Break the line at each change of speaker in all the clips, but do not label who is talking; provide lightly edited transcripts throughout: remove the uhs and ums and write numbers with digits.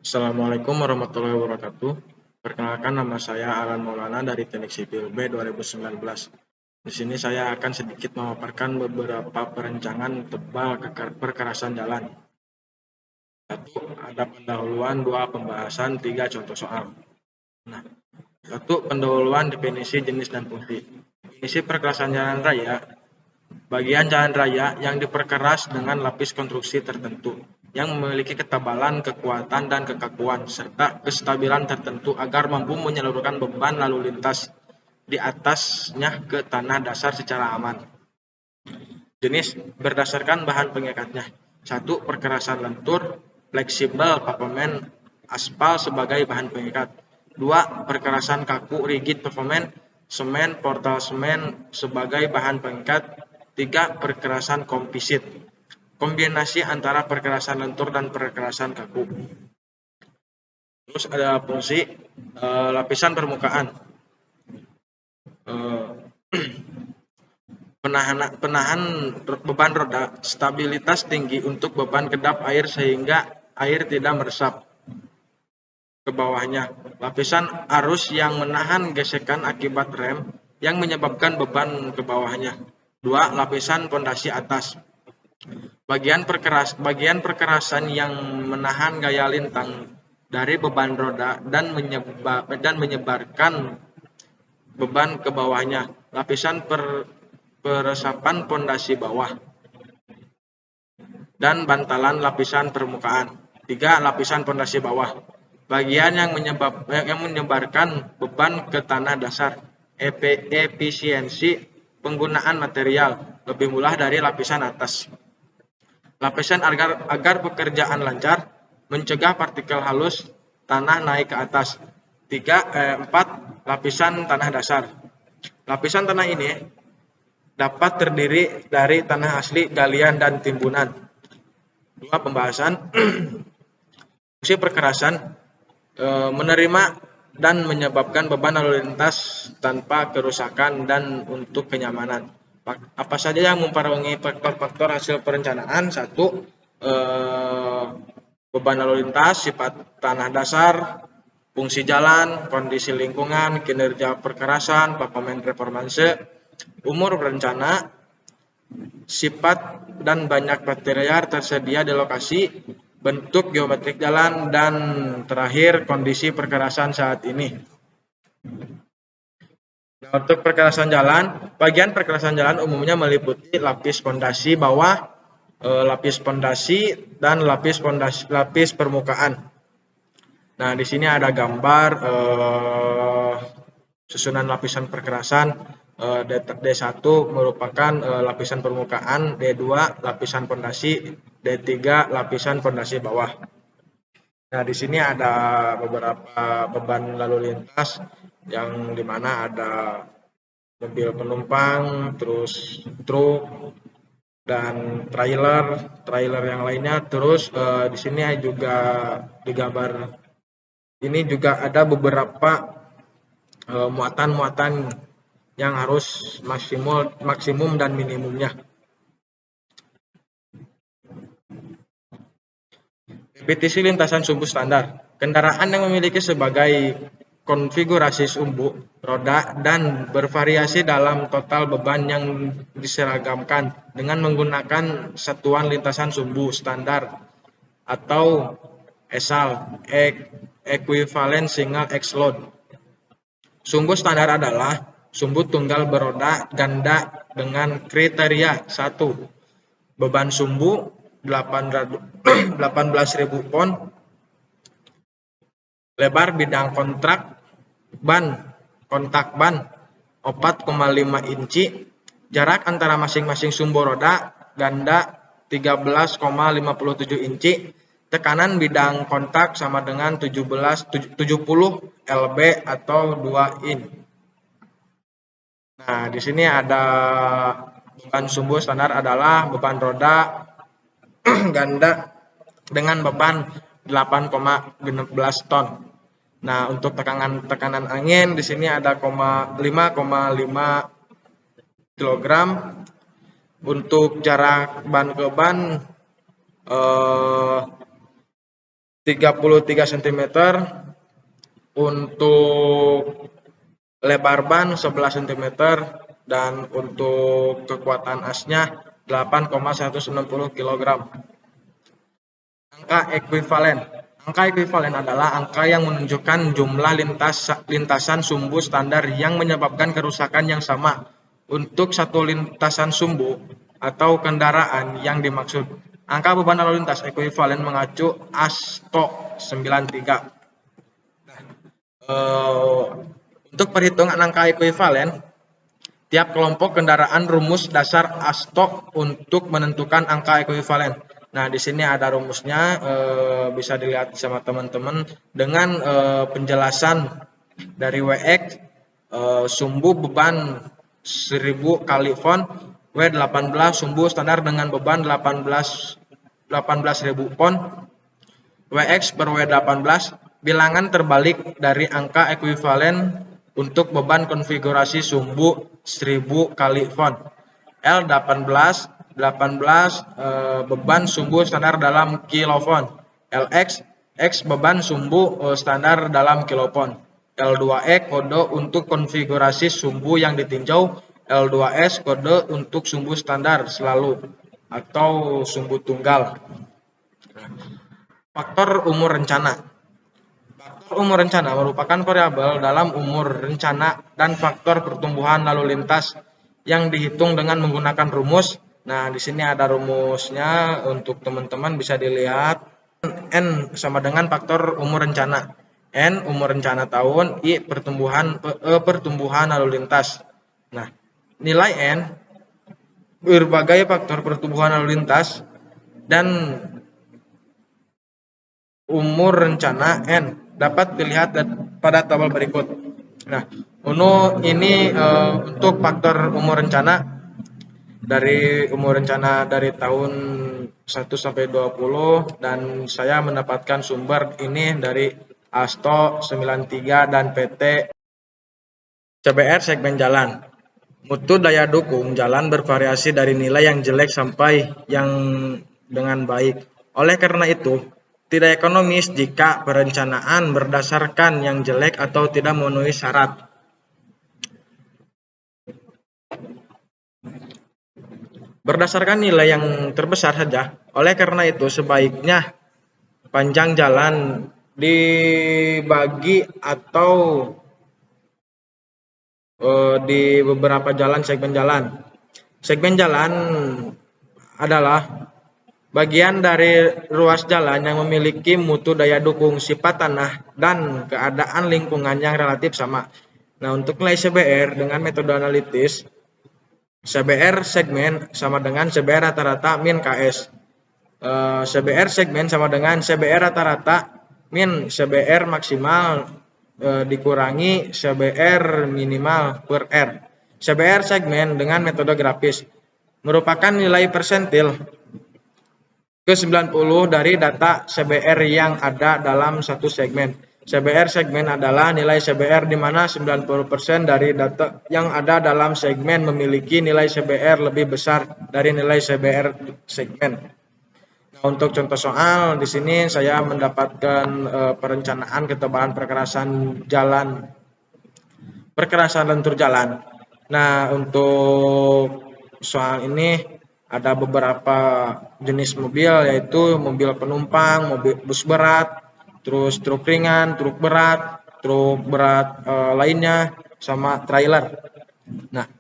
Assalamualaikum warahmatullahi wabarakatuh. Perkenalkan, nama saya Alan Maulana dari Teknik Sipil B 2019. Di sini saya akan sedikit memaparkan beberapa perencangan tebal perkerasan jalan. 1. Ada pendahuluan, 2. Pembahasan, 3. Contoh soal. Nah, 1. Pendahuluan, definisi, jenis, dan fungsi. Definisi perkerasan jalan raya: bagian jalan raya yang diperkeras dengan lapis konstruksi tertentu yang memiliki ketebalan, kekuatan, dan kekakuan, serta kestabilan tertentu agar mampu menyalurkan beban lalu lintas di atasnya ke tanah dasar secara aman. Jenis berdasarkan bahan pengikatnya. 1. Perkerasan lentur, fleksibel, pavemen, aspal sebagai bahan pengikat. 2. Perkerasan kaku, rigid, pavemen, semen, portal semen sebagai bahan pengikat. 3. Perkerasan komposit, kombinasi antara perkerasan lentur dan perkerasan kaku. Terus ada fungsi lapisan permukaan, penahan beban roda, stabilitas tinggi untuk beban kedap air sehingga air tidak meresap ke bawahnya. Lapisan arus yang menahan gesekan akibat rem yang menyebabkan beban ke bawahnya. 2. Lapisan pondasi atas, bagian perkerasan yang menahan gaya lintang dari beban roda dan menyebarkan beban ke bawahnya. Lapisan peresapan pondasi bawah dan bantalan lapisan permukaan. 3. Lapisan pondasi bawah, bagian yang menyebarkan beban ke tanah dasar. Efisiensi penggunaan material lebih murah dari lapisan atas. Lapisan agar pekerjaan lancar, mencegah partikel halus tanah naik ke atas. 4. Lapisan tanah dasar. Lapisan tanah ini dapat terdiri dari tanah asli, galian, dan timbunan. 2. Pembahasan. Fungsi perkerasan: menerima dan menyebabkan beban lalu lintas tanpa kerusakan dan untuk kenyamanan. Apa saja yang mempengaruhi faktor-faktor hasil perencanaan? 1. Beban lalu lintas, sifat tanah dasar, fungsi jalan, kondisi lingkungan, kinerja perkerasan, pavemen performance, umur berencana, sifat dan banyak material tersedia di lokasi, bentuk geometrik jalan, dan terakhir kondisi perkerasan saat ini. Nah, untuk perkerasan jalan, bagian perkerasan jalan umumnya meliputi lapis pondasi bawah, lapis pondasi, dan lapis permukaan. Nah, di sini ada gambar susunan lapisan perkerasan. D1 merupakan lapisan permukaan, D2 lapisan pondasi, D3 lapisan pondasi bawah. Nah, di sini ada beberapa beban lalu lintas yang dimana ada mobil penumpang, terus truk, dan trailer yang lainnya. Terus di sini juga di gambar ini juga ada beberapa muatan-muatan yang harus maksimum dan minimumnya. Definisi lintasan sumbu standar: kendaraan yang memiliki sebagai konfigurasi sumbu, roda, dan bervariasi dalam total beban yang diseragamkan dengan menggunakan satuan lintasan sumbu standar atau ESAL, Equivalent Single Axle Load. Sumbu standar adalah sumbu tunggal beroda ganda dengan kriteria: 1. Beban sumbu 18.000 pon, lebar bidang kontak ban 4,5 inci, jarak antara masing-masing sumbu roda ganda 13,57 inci, tekanan bidang kontak sama dengan 70 lb atau 2 in. Nah, di sini ada beban sumbu standar adalah beban roda ganda dengan beban 8,16 ton. Nah, untuk tekanan angin di sini ada 5,5 kg. Untuk jarak ban ke ban 33 cm, untuk lebar ban 11 cm, dan untuk kekuatan asnya 8,160 kg. Angka ekuivalen. Angka ekuivalen adalah angka yang menunjukkan jumlah lintasan sumbu standar yang menyebabkan kerusakan yang sama untuk satu lintasan sumbu atau kendaraan yang dimaksud. Angka beban lalu lintas ekuivalen mengacu ASTO 93. Untuk perhitungan angka ekuivalen, tiap kelompok kendaraan rumus dasar ASTO untuk menentukan angka ekuivalen. Nah, di sini ada rumusnya, bisa dilihat sama teman-teman dengan penjelasan dari WX, sumbu beban 1000 kali fon, W18 sumbu standar dengan beban 18.000 pon, WX per W18 bilangan terbalik dari angka ekuivalen untuk beban konfigurasi sumbu 1000 kali fon. L18 beban sumbu standar dalam kilofon. LX X beban sumbu standar dalam kilofon. L2E kode untuk konfigurasi sumbu yang ditinjau. L2S kode untuk sumbu standar selalu atau sumbu tunggal. Faktor umur rencana. Faktor umur rencana merupakan variabel dalam umur rencana dan faktor pertumbuhan lalu lintas yang dihitung dengan menggunakan rumus. Nah, di sini ada rumusnya untuk teman-teman bisa dilihat. N sama dengan faktor umur rencana. N umur rencana tahun, I pertumbuhan lalu lintas. Nah, nilai N berbagai faktor pertumbuhan lalu lintas dan umur rencana N dapat dilihat pada tabel berikut. Nah, ini untuk faktor umur rencana dari tahun 1 sampai 20, dan saya mendapatkan sumber ini dari ASTO 93 dan PT. CBR segmen jalan. Mutu daya dukung jalan bervariasi dari nilai yang jelek sampai yang dengan baik. Oleh karena itu, tidak ekonomis jika perencanaan berdasarkan yang jelek atau tidak memenuhi syarat. Berdasarkan nilai yang terbesar saja. Oleh karena itu, sebaiknya panjang jalan dibagi atau di beberapa jalan segmen jalan. Segmen jalan adalah bagian dari ruas jalan yang memiliki mutu daya dukung, sifat tanah, dan keadaan lingkungan yang relatif sama. Nah, untuk nilai CBR dengan metode analitis, CBR segmen sama dengan CBR rata-rata min KS. CBR segmen sama dengan CBR rata-rata min CBR maksimal dikurangi CBR minimal per R. CBR segmen dengan metode grafis merupakan nilai persentil ke-90 dari data CBR yang ada dalam satu segmen. CBR segmen adalah nilai CBR di mana 90% dari data yang ada dalam segmen memiliki nilai CBR lebih besar dari nilai CBR segmen. Nah, untuk contoh soal di sini saya mendapatkan perencanaan ketebalan perkerasan lentur jalan. Nah, untuk soal ini ada beberapa jenis mobil, yaitu mobil penumpang, mobil bus berat, terus truk ringan, truk berat lainnya, sama trailer. Nah,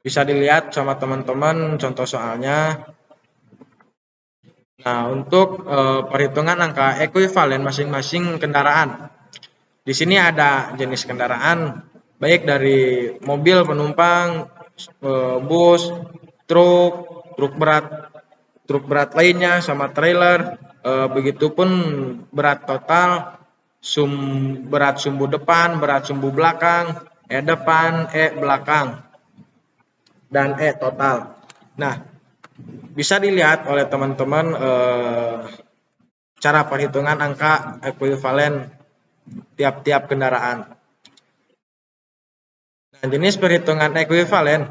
bisa dilihat sama teman-teman contoh soalnya. Nah, untuk perhitungan angka ekuivalen masing-masing kendaraan. Di sini ada jenis kendaraan, baik dari mobil penumpang, bus, truk berat lainnya, sama trailer. Begitupun berat total, berat sumbu depan, berat sumbu belakang, depan, belakang, dan total. Nah, bisa dilihat oleh teman-teman cara perhitungan angka ekuivalen tiap-tiap kendaraan. Nah, jenis perhitungan ekuivalen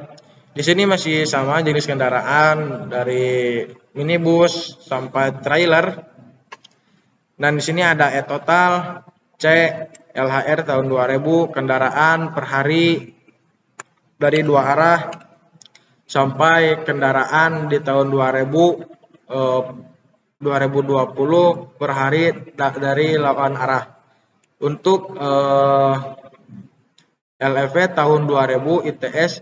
di sini masih sama jenis kendaraan dari minibus sampai trailer. Dan di sini ada e-total, C, LHR tahun 2000, kendaraan per hari dari 2 arah sampai kendaraan di tahun 2020 per hari dari 8 arah. Untuk LEV tahun 2000 ITS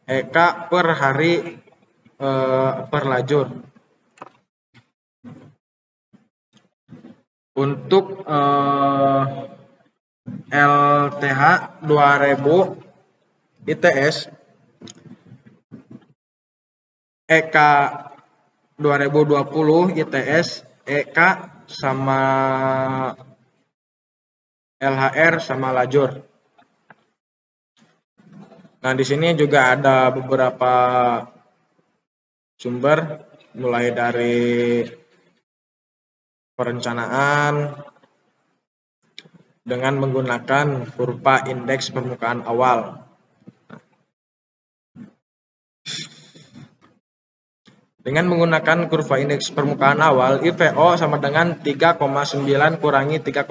EK per hari per lajur. Untuk LTH 2000 ITS EK 2020 ITS EK sama LHR sama lajur. Nah, di sini juga ada beberapa sumber, mulai dari perencanaan dengan menggunakan kurva indeks permukaan awal. Dengan menggunakan kurva indeks permukaan awal, IVO sama dengan 3,9 kurangi 3,5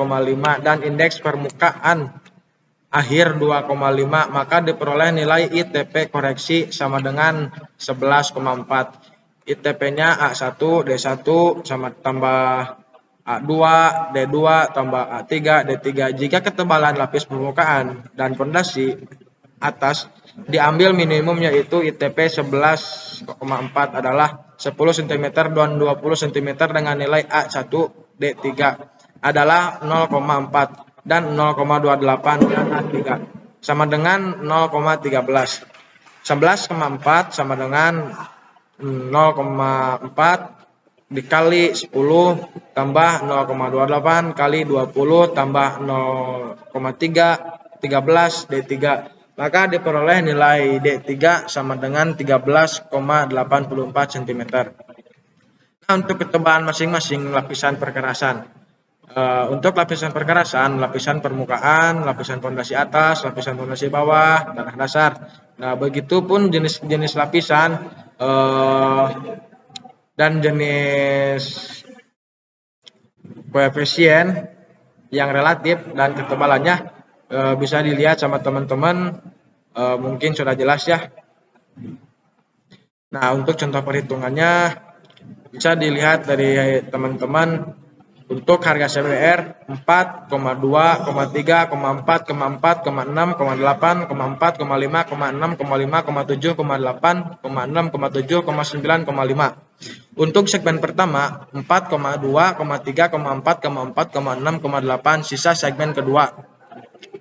dan indeks permukaan akhir 2,5, maka diperoleh nilai ITP koreksi sama dengan 11,4. ITP-nya A1, D1 sama tambah A2, D2 tambah A3, D3. Jika ketebalan lapis permukaan dan fondasi atas diambil minimum, yaitu ITP 11,4 adalah 10 cm dan 20 cm dengan nilai A1 D3 adalah 0,4 dan 0,28 dan A3 sama dengan 0,13. 11,4 sama dengan 0,4 dikali 10 tambah 0,28 kali 20 tambah 0,3 13 D3, maka diperoleh nilai D3 sama dengan 13,84 cm. Nah, untuk ketebalan masing-masing lapisan perkerasan. Untuk lapisan perkerasan, lapisan permukaan, lapisan fondasi atas, lapisan fondasi bawah, tanah dasar. Nah, begitupun jenis-jenis lapisan dan jenis koefisien yang relatif dan ketebalannya bisa dilihat sama teman-teman, mungkin sudah jelas ya. Nah, untuk contoh perhitungannya bisa dilihat dari teman-teman. Untuk harga CBR 4,2, 3, 4, 4, 6, 8, 4, 5, 6, 5, 7, 8, 6, 7, 9,5. Untuk segmen pertama 4,2, 3, 4, 4, 6, 8, sisa segmen kedua.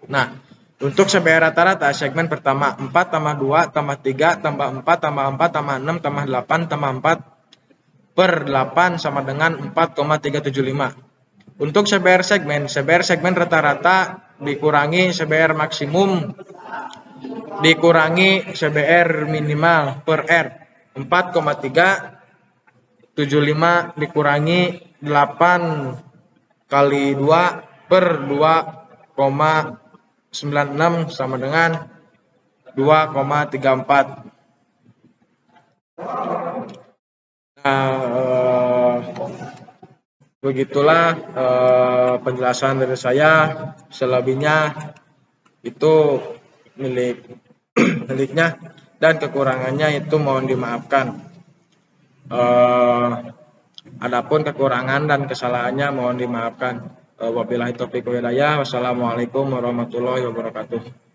Nah, untuk CBR rata-rata segmen pertama 4 tambah 2 tambah 3 tambah 4 tambah 4 tambah 6 tambah 8 tambah 4 per 8 sama dengan 4,375. Untuk CBR segmen rata-rata dikurangi CBR maksimum dikurangi CBR minimal per R. 4,375 dikurangi 8 kali 2 per 2,96 sama dengan 2,34. Begitulah penjelasan dari saya. Selebihnya itu miliknya dan kekurangannya itu mohon dimaafkan. Adapun kekurangan dan kesalahannya mohon dimaafkan. Wabillahi taufiq wal hidayah. Wassalamualaikum warahmatullahi wabarakatuh.